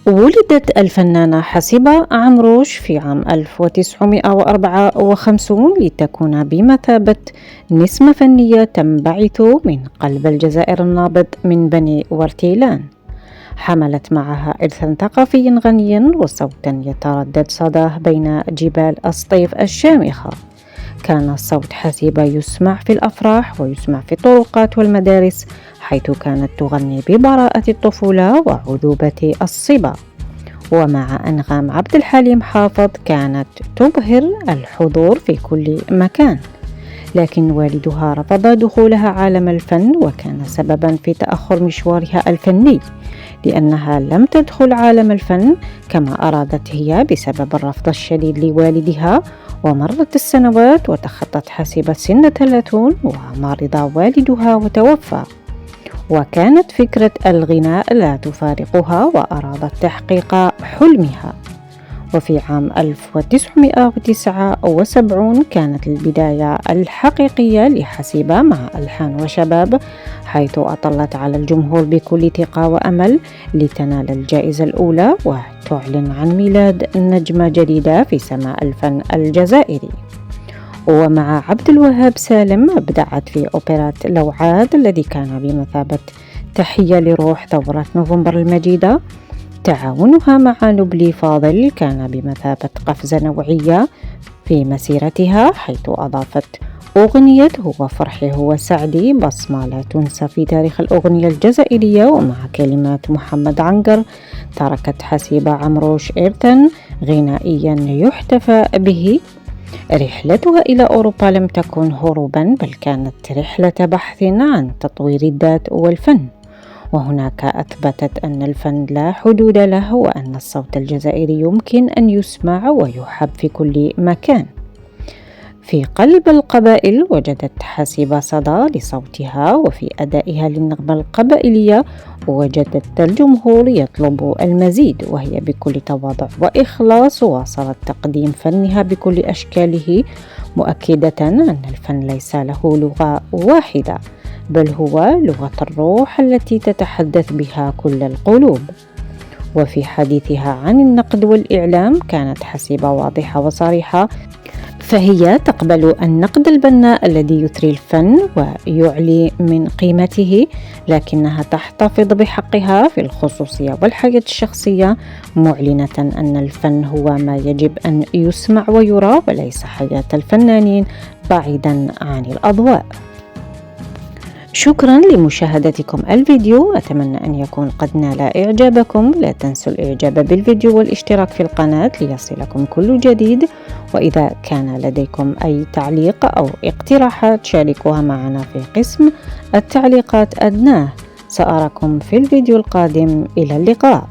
ولدت الفنانة حسيبة عمروش في عام 1954 لتكون بمثابة نسمة فنية تنبعث من قلب الجزائر النابض من بني ورتيلان. حملت معها إرثا ثقافيا غنيا وصوتا يتردد صداه بين جبال الصيف الشامخة. كان صوت حسيبة يسمع في الأفراح ويسمع في الطرقات والمدارس، حيث كانت تغني ببراءة الطفولة وعذوبة الصبا. ومع أنغام عبد الحليم حافظ كانت تبهر الحضور في كل مكان، لكن والدها رفض دخولها عالم الفن، وكان سببا في تأخر مشوارها الفني، لأنها لم تدخل عالم الفن كما أرادت هي بسبب الرفض الشديد لوالدها. ومرت السنوات وتخطت حسيبة سن 30 ومرض والدها وتوفى، وكانت فكرة الغناء لا تفارقها وأرادت تحقيق حلمها. وفي عام 1979 كانت البداية الحقيقية لحسيبة مع ألحان وشباب، حيث أطلت على الجمهور بكل ثقة وأمل لتنال الجائزة الأولى وتعلن عن ميلاد نجمة جديدة في سماء الفن الجزائري. ومع عبد الوهاب سالم أبدعت في أوبرات لوعاد الذي كان بمثابة تحية لروح ثورة نوفمبر المجيدة. تعاونها مع نبلي فاضل كان بمثابة قفزة نوعية في مسيرتها، حيث أضافت أغنية هو فرحي هو سعدي بصمة لا تنسى في تاريخ الأغنية الجزائرية. ومع كلمات محمد عنقر تركت حسيبة عمروش إرثا غنائيا يحتفى به. رحلتها إلى أوروبا لم تكن هروبا، بل كانت رحلة بحث عن تطوير الذات والفن، وهناك أثبتت أن الفن لا حدود له، وأن الصوت الجزائري يمكن أن يسمع ويحب في كل مكان. في قلب القبائل وجدت حسيبة صدى لصوتها، وفي أدائها للنغمة القبائلية وجدت الجمهور يطلب المزيد، وهي بكل تواضع وإخلاص واصلت تقديم فنها بكل أشكاله، مؤكدة أن الفن ليس له لغة واحدة، بل هو لغة الروح التي تتحدث بها كل القلوب. وفي حديثها عن النقد والإعلام كانت حسيبة واضحة وصريحة، فهي تقبل النقد البناء الذي يثري الفن ويعلي من قيمته، لكنها تحتفظ بحقها في الخصوصية والحياة الشخصية، معلنة أن الفن هو ما يجب أن يسمع ويرى وليس حياة الفنانين بعيدا عن الأضواء. شكرا لمشاهدتكم الفيديو، أتمنى أن يكون قد نال إعجابكم. لا تنسوا الإعجاب بالفيديو والاشتراك في القناة ليصلكم كل جديد، وإذا كان لديكم أي تعليق أو اقتراحات شاركوها معنا في قسم التعليقات أدناه. سأراكم في الفيديو القادم، إلى اللقاء.